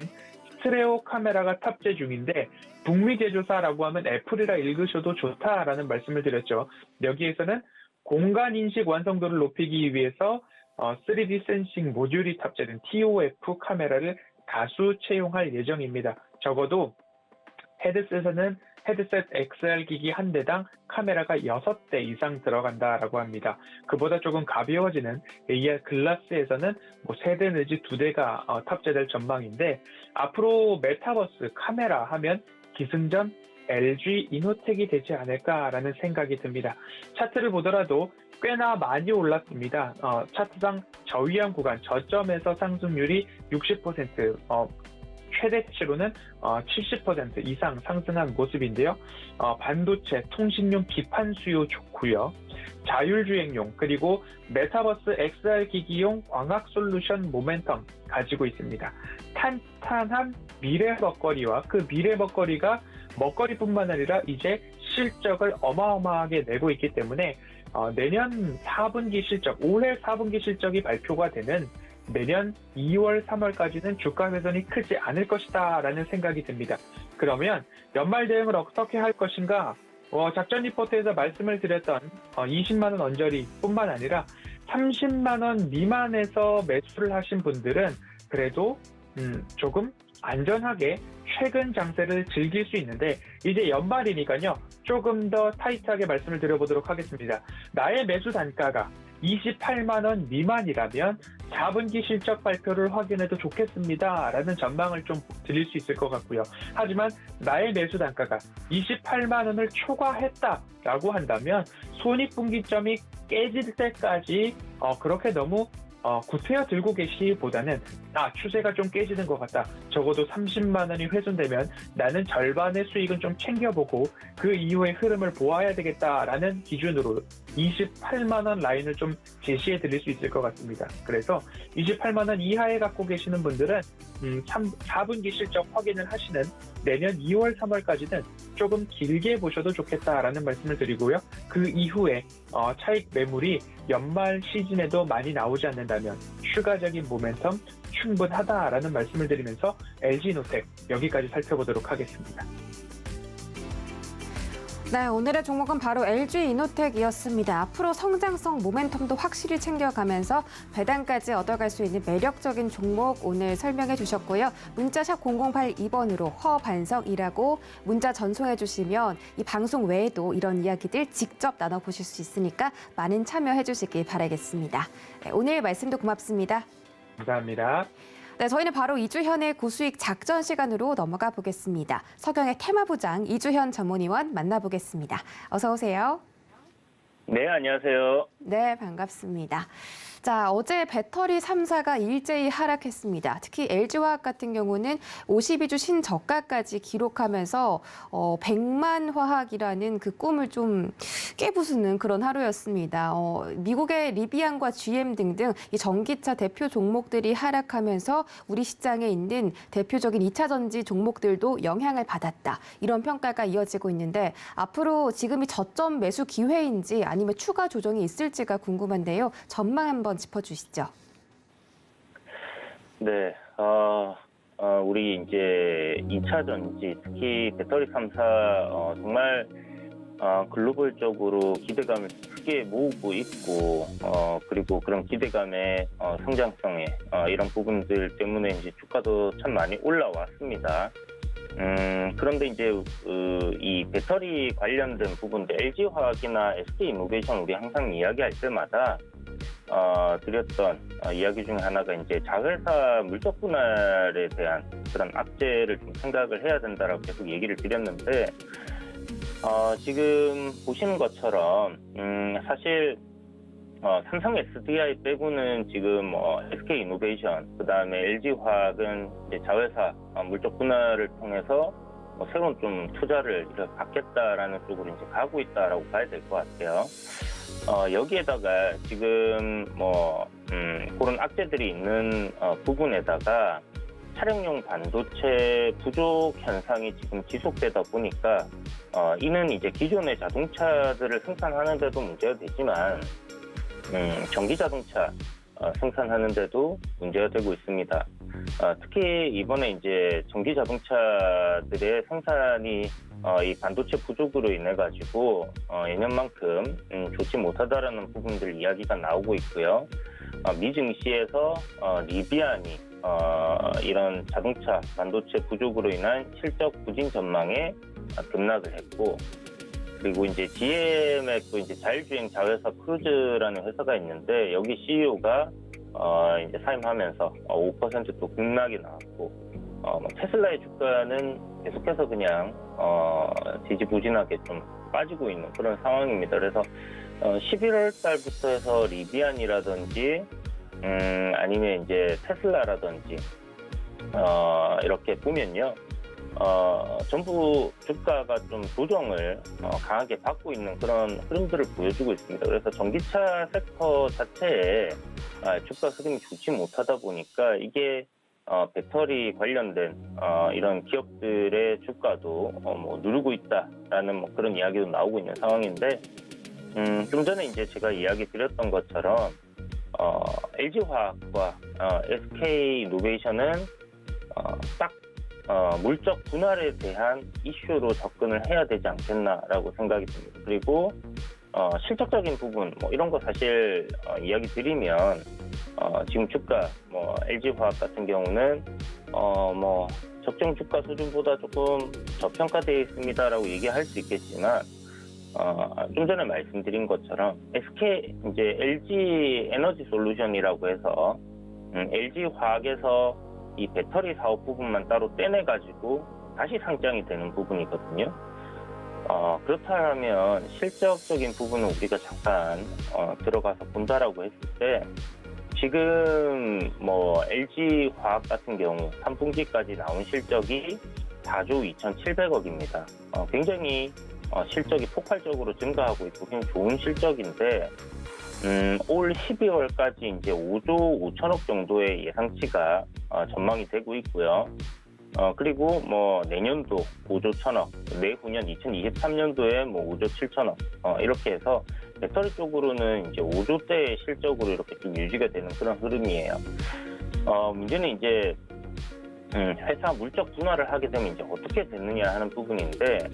스테레오 카메라가 탑재 중인데 북미 제조사라고 하면 애플이라 읽으셔도 좋다라는 말씀을 드렸죠. 여기에서는 공간 인식 완성도를 높이기 위해서 3D 센싱 모듈이 탑재된 TOF 카메라를 다수 채용할 예정입니다. 적어도 헤드셋에는 헤드셋 XR 기기 한 대당 카메라가 6대 이상 들어간다라고 합니다. 그보다 조금 가벼워지는 AR 글라스에서는 3대 내지 2대가 탑재될 전망인데 앞으로 메타버스 카메라 하면 기승전 LG이노텍이 되지 않을까라는 생각이 듭니다. 차트를 보더라도 꽤나 많이 올랐습니다. 차트상 저위험 구간 저점에서 상승률이 60%, 최대치로는 70% 이상 상승한 모습인데요. 반도체, 통신용 기판 수요 좋고요. 자율주행용 그리고 메타버스 XR 기기용 광학 솔루션 모멘텀 가지고 있습니다. 탄탄한 미래 먹거리와 그 미래 먹거리가 먹거리뿐만 아니라 이제 실적을 어마어마하게 내고 있기 때문에 내년 4분기 실적, 올해 4분기 실적이 발표가 되는 내년 2월, 3월까지는 주가 훼손이 크지 않을 것이다 라는 생각이 듭니다. 그러면 연말 대응을 어떻게 할 것인가? 작전 리포트에서 말씀을 드렸던 20만 원 언저리 뿐만 아니라 30만 원 미만에서 매수를 하신 분들은 그래도 조금 안전하게 최근 장세를 즐길 수 있는데 이제 연말이니까요. 조금 더 타이트하게 말씀을 드려보도록 하겠습니다. 나의 매수 단가가 28만 원 미만이라면 4분기 실적 발표를 확인해도 좋겠습니다 라는 전망을 좀 드릴 수 있을 것 같고요. 하지만 나의 매수 단가가 28만 원을 초과했다라고 한다면 손익분기점이 깨질 때까지 그렇게 너무 구태여 들고 계시기보다는 추세가 좀 깨지는 것 같다. 적어도 30만 원이 훼손되면 나는 절반의 수익은 좀 챙겨보고 그 이후의 흐름을 보아야 되겠다라는 기준으로 28만 원 라인을 좀 제시해 드릴 수 있을 것 같습니다. 그래서 28만 원 이하에 갖고 계시는 분들은 4분기 실적 확인을 하시는 내년 2월, 3월까지는 조금 길게 보셔도 좋겠다라는 말씀을 드리고요. 그 이후에 차익 매물이 연말 시즌에도 많이 나오지 않는다면 추가적인 모멘텀 충분하다라는 말씀을 드리면서 LG이노텍 여기까지 살펴보도록 하겠습니다. 네, 오늘의 종목은 바로 LG이노텍이었습니다. 앞으로 성장성 모멘텀도 확실히 챙겨가면서 배당까지 얻어갈 수 있는 매력적인 종목 오늘 설명해 주셨고요. 문자샵 0082번으로 허반석이라고 문자 전송해 주시면 이 방송 외에도 이런 이야기들 직접 나눠보실 수 있으니까 많은 참여해 주시길 바라겠습니다. 네, 오늘 말씀도 고맙습니다. 감사합니다. 네, 저희는 바로 이주현의 고수익 작전 시간으로 넘어가 보겠습니다. 서경의 테마부장 이주현 전문위원 만나보겠습니다. 어서 오세요. 네, 안녕하세요. 네, 반갑습니다. 자, 어제 배터리 3사가 일제히 하락했습니다. 특히 LG화학 같은 경우는 52주 신저가까지 기록하면서 100만 화학이라는 그 꿈을 좀 깨부수는 그런 하루였습니다. 미국의 리비안과 GM 등등 이 전기차 대표 종목들이 하락하면서 우리 시장에 있는 대표적인 2차 전지 종목들도 영향을 받았다. 이런 평가가 이어지고 있는데 앞으로 지금이 저점 매수 기회인지 아니면 추가 조정이 있을지가 궁금한데요. 전망 한번 짚어주시죠. 네, 우리 이제 2차 전지, 특히 배터리 3사, 정말 글로벌적으로 기대감을 크게 모으고 있고, 그리고 그런 기대감의 성장성에 이런 부분들 때문에 이제 주가도 참 많이 올라왔습니다. 그런데 이제 이 배터리 관련된 부분들, LG화학이나 SK이노베이션 우리 항상 이야기할 때마다 드렸던 이야기 중에 하나가 이제 자회사 물적 분할에 대한 그런 악재를 좀 생각을 해야 된다라고 계속 얘기를 드렸는데, 지금 보시는 것처럼 사실 삼성 SDI 빼고는 지금 SK이노베이션, 그다음에 LG화학은 이제 자회사 물적 분할을 통해서 새로운 좀 투자를 받겠다라는 쪽으로 이제 가고 있다라고 봐야 될 것 같아요. 여기에다가 지금 그런 악재들이 있는 부분에다가 차량용 반도체 부족 현상이 지금 지속되다 보니까 이는 이제 기존의 자동차들을 생산하는데도 문제가 되지만 전기 자동차 생산하는데도 문제가 되고 있습니다. 특히 이번에 이제 전기 자동차들의 생산이 이 반도체 부족으로 인해 가지고 예년만큼 좋지 못하다라는 부분들 이야기가 나오고 있고요. 미 증시에서 리비안이 이런 자동차 반도체 부족으로 인한 실적 부진 전망에 급락을 했고, 그리고 이제 GM의 또 이제 자율주행 자회사 크루즈라는 회사가 있는데 여기 CEO가 이제 사임하면서 5% 또 급락이 나왔고, 테슬라의 주가는 계속해서 그냥 지지부진하게 좀 빠지고 있는 그런 상황입니다. 그래서 11월 달부터 해서 리비안이라든지 아니면 이제 테슬라라든지 이렇게 보면요. 전부 주가가 좀 조정을 강하게 받고 있는 그런 흐름들을 보여주고 있습니다. 그래서 전기차 섹터 자체에 주가 흐름이 좋지 못하다 보니까 이게 배터리 관련된 이런 기업들의 주가도 누르고 있다라는 그런 이야기도 나오고 있는 상황인데, 좀 전에 이제 제가 이야기 드렸던 것처럼 LG화학과 SK이노베이션은 딱 물적 분할에 대한 이슈로 접근을 해야 되지 않겠나라고 생각이 듭니다. 그리고 실적적인 부분 이런 거 사실 이야기 드리면 지금 주가 LG화학 같은 경우는 적정 주가 수준보다 조금 저평가되어 있습니다라고 얘기할 수 있겠지만, 좀 전에 말씀드린 것처럼 LG 에너지 솔루션이라고 해서 LG화학에서 이 배터리 사업 부분만 따로 떼내가지고 다시 상장이 되는 부분이거든요. 그렇다면 실적적인 부분은 우리가 잠깐 들어가서 본다라고 했을 때, 지금 LG화학 같은 경우 3분기까지 나온 실적이 4조 2,700억입니다. 굉장히 실적이 폭발적으로 증가하고 있고 굉장히 좋은 실적인데, 올 12월까지 이제 5조 5천억 정도의 예상치가 전망이 되고 있고요. 그리고 내년도 5조 1천억, 내후년 2023년도에 5조 7천억, 이렇게 해서 배터리 쪽으로는 이제 5조대의 실적으로 이렇게 좀 유지가 되는 그런 흐름이에요. 문제는 이제 회사 물적 분할을 하게 되면 이제 어떻게 되느냐 하는 부분인데,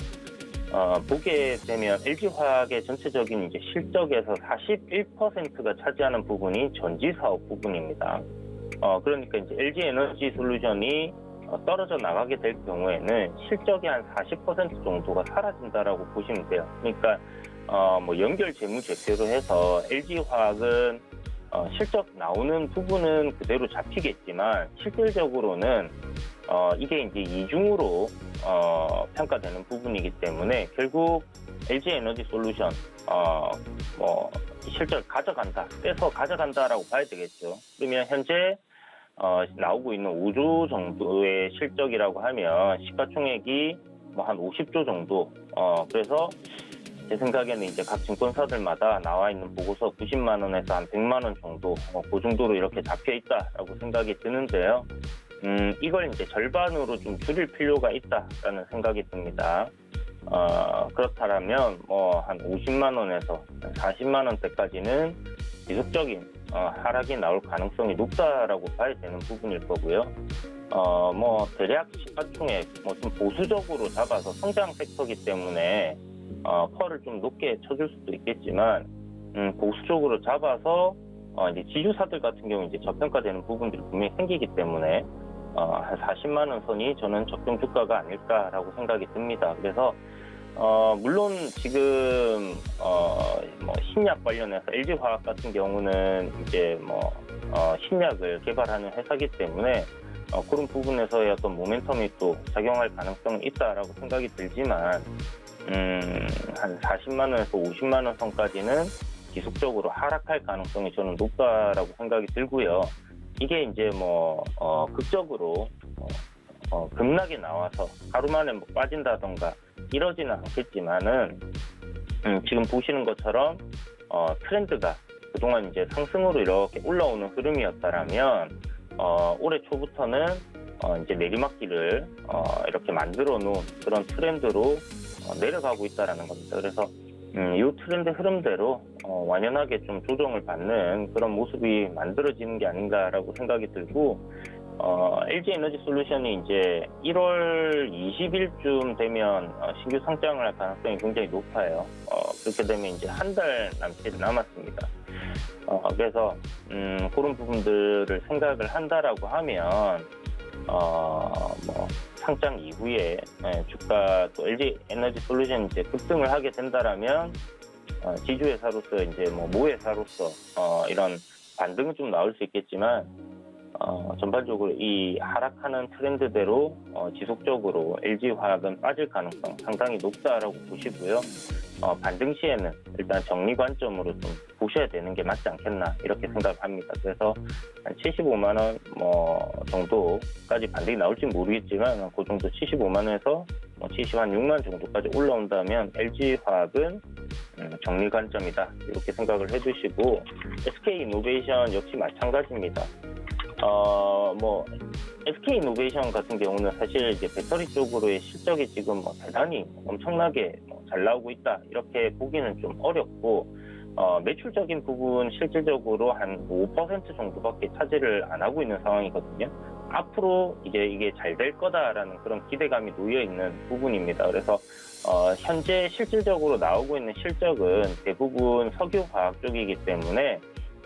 보게 되면 LG화학의 전체적인 이제 실적에서 41%가 차지하는 부분이 전지 사업 부분입니다. 그러니까 이제 LG 에너지 솔루션이 떨어져 나가게 될 경우에는 실적의 한 40% 정도가 사라진다라고 보시면 돼요. 그러니까 연결 재무 제표로 해서 LG화학은 실적 나오는 부분은 그대로 잡히겠지만 실질적으로는 이게 이제 이중으로 평가되는 부분이기 때문에 결국 LG 에너지 솔루션 실적을 가져간다, 떼서 가져간다라고 봐야 되겠죠. 그러면 현재 나오고 있는 5조 정도의 실적이라고 하면 시가총액이 한 50조 정도. 그래서 제 생각에는 이제 각 증권사들마다 나와 있는 보고서 90만 원에서 한 100만 원 정도, 그 정도로 이렇게 잡혀 있다라고 생각이 드는데요. 이걸 이제 절반으로 좀 줄일 필요가 있다라는 생각이 듭니다. 그렇다면 한 50만 원에서 40만 원대까지는 지속적인 하락이 나올 가능성이 높다라고 봐야 되는 부분일 거고요. 대략 시가총액 좀 보수적으로 잡아서 성장 섹터이기 때문에 펄을 좀 높게 쳐줄 수도 있겠지만 보수적으로 잡아서 이제 지주사들 같은 경우 이제 저평가되는 부분들이 분명히 생기기 때문에 한 40만 원 선이 저는 적정 주가가 아닐까라고 생각이 듭니다. 그래서 물론 지금 뭐 신약 관련해서 LG화학 같은 경우는 이제 뭐 신약을 개발하는 회사이기 때문에 그런 부분에서의 어떤 모멘텀이 또 작용할 가능성은 있다라고 생각이 들지만 한 40만 원에서 50만 원 선까지는 지속적으로 하락할 가능성이 저는 높다라고 생각이 들고요. 이게 이제 뭐 극적으로 급락이 나와서 하루 만에 뭐 빠진다던가 이러지는 않겠지만은 지금 보시는 것처럼 트렌드가 그동안 이제 상승으로 이렇게 올라오는 흐름이었다라면 올해 초부터는 이제 내리막길을 이렇게 만들어 놓은 그런 트렌드로 내려가고 있다라는 겁니다. 그래서 이 트렌드 흐름대로 완연하게 좀 조정을 받는 그런 모습이 만들어지는 게 아닌가라고 생각이 들고 LG에너지솔루션이 이제 1월 20일쯤 되면 신규 상장을 할 가능성이 굉장히 높아요. 그렇게 되면 이제 한 달 남짓 남았습니다. 그래서 그런 부분들을 생각을 한다라고 하면 뭐 상장 이후에 주가 또 LG에너지솔루션이 이제 급등을 하게 된다라면 지주회사로서 이제 뭐 모회사로서 이런 반등은 좀 나올 수 있겠지만 전반적으로 이 하락하는 트렌드대로 지속적으로 LG화학은 빠질 가능성 상당히 높다라고 보시고요. 반등 시에는 일단 정리 관점으로 좀 보셔야 되는 게 맞지 않겠나 이렇게 생각합니다. 그래서 한 75만 원 뭐 정도까지 반등이 나올지 모르겠지만 그 정도 75만 원에서 76만 정도까지 올라온다면 LG화학은 정리 관점이다 이렇게 생각을 해주시고 SK이노베이션 역시 마찬가지입니다. 뭐 SK이노베이션 같은 경우는 사실 이제 배터리 쪽으로의 실적이 지금 뭐 대단히 엄청나게 잘 나오고 있다 이렇게 보기는 좀 어렵고 매출적인 부분 실질적으로 한 5% 정도밖에 차지를 안 하고 있는 상황이거든요. 앞으로 이제 이게 잘 될 거다라는 그런 기대감이 놓여 있는 부분입니다. 그래서 현재 실질적으로 나오고 있는 실적은 대부분 석유화학 쪽이기 때문에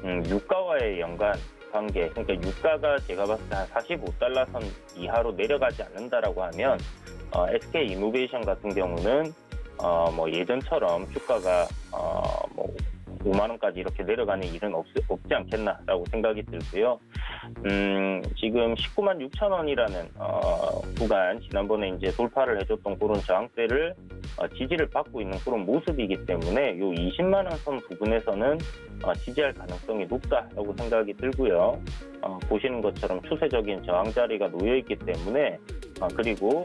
유가와의 연관 관계, 그러니까 유가가 제가 봤을 때 한 45달러 선 이하로 내려가지 않는다라고 하면 SK이노베이션 같은 경우는 뭐 예전처럼 주가가 뭐 5만 원까지 이렇게 내려가는 일은 없지 않겠나라고 생각이 들고요. 지금 19만 6천 원이라는 구간 지난번에 이제 돌파를 해줬던 그런 저항대를 지지를 받고 있는 그런 모습이기 때문에 요 20만 원 선 부분에서는 지지할 가능성이 높다라고 생각이 들고요. 보시는 것처럼 추세적인 저항 자리가 놓여 있기 때문에 그리고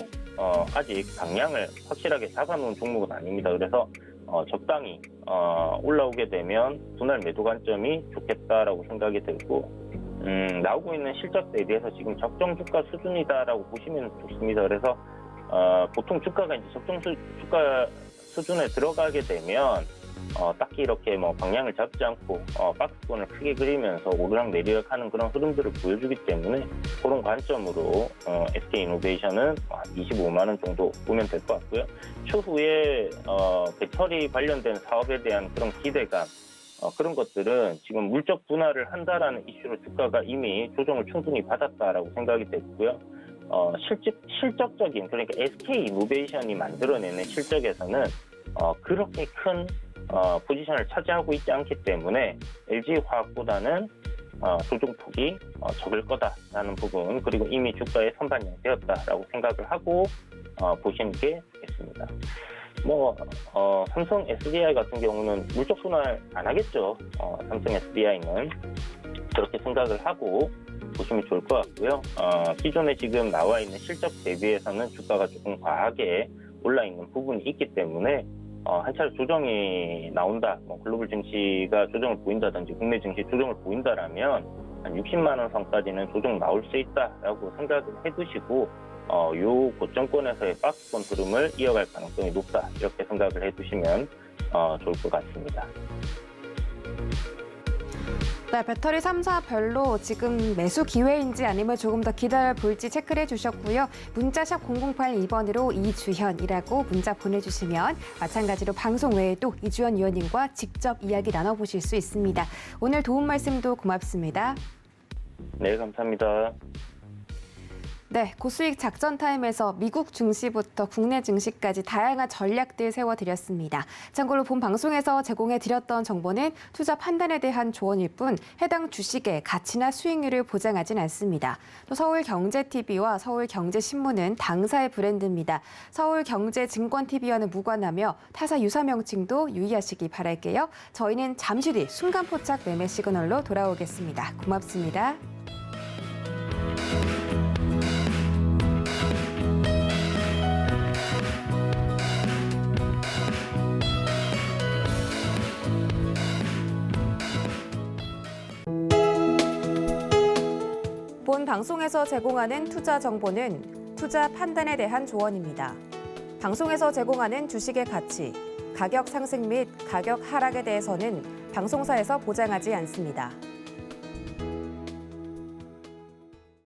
아직 방향을 확실하게 잡아놓은 종목은 아닙니다. 그래서 적당히 올라오게 되면 분할 매도 관점이 좋겠다라고 생각이 들고 나오고 있는 실적 대비해서 지금 적정 주가 수준이다라고 보시면 좋습니다. 그래서 보통 주가가 이제 적정 주가 수준에 들어가게 되면 딱히 이렇게 뭐 방향을 잡지 않고 박스권을 크게 그리면서 오르락 내리락 하는 그런 흐름들을 보여주기 때문에 그런 관점으로 SK이노베이션은 25만 원 정도 보면 될 것 같고요. 추후에 배터리 관련된 사업에 대한 그런 기대감 그런 것들은 지금 물적 분할을 한다라는 이슈로 주가가 이미 조정을 충분히 받았다라고 생각이 됐고요. 실적적인 그러니까 SK이노베이션이 만들어내는 실적에서는 그렇게 큰 포지션을 차지하고 있지 않기 때문에 LG화학보다는 조정폭이 적을 거다라는 부분 그리고 이미 주가에 선반영되었다라고 생각을 하고 보시는 게 좋겠습니다. 뭐 삼성 SDI 같은 경우는 물적 분할 안 하겠죠. 삼성 SDI는 그렇게 생각을 하고 보시면 좋을 것 같고요. 기존에 지금 나와 있는 실적 대비해서는 주가가 조금 과하게 올라 있는 부분이 있기 때문에 한 차례 조정이 나온다, 글로벌 증시가 조정을 보인다든지 국내 증시 조정을 보인다라면 한 60만 원 선까지는 조정 나올 수 있다라고 생각을 해두시고 요 고점권에서의 박스권 흐름을 이어갈 가능성이 높다 이렇게 생각을 해두시면 좋을 것 같습니다. 네, 배터리 3사별로 지금 매수 기회인지 아니면 조금 더 기다려 볼지 체크를 해주셨고요. 문자샵 0082번으로 이주현이라고 문자 보내주시면 마찬가지로 방송 외에도 이주현 위원님과 직접 이야기 나눠보실 수 있습니다. 오늘 도움 말씀도 고맙습니다. 네, 감사합니다. 네, 고수익 작전 타임에서 미국 증시부터 국내 증시까지 다양한 전략들 세워드렸습니다. 참고로 본 방송에서 제공해드렸던 정보는 투자 판단에 대한 조언일 뿐 해당 주식의 가치나 수익률을 보장하진 않습니다. 또 서울경제TV와 서울경제신문은 당사의 브랜드입니다. 서울경제증권TV와는 무관하며 타사 유사 명칭도 유의하시기 바랄게요. 저희는 잠시 뒤 순간포착 매매 시그널로 돌아오겠습니다. 고맙습니다. 본 방송에서 제공하는 투자 정보는 투자 판단에 대한 조언입니다. 방송에서 제공하는 주식의 가치, 가격 상승 및 가격 하락에 대해서는 방송사에서 보장하지 않습니다.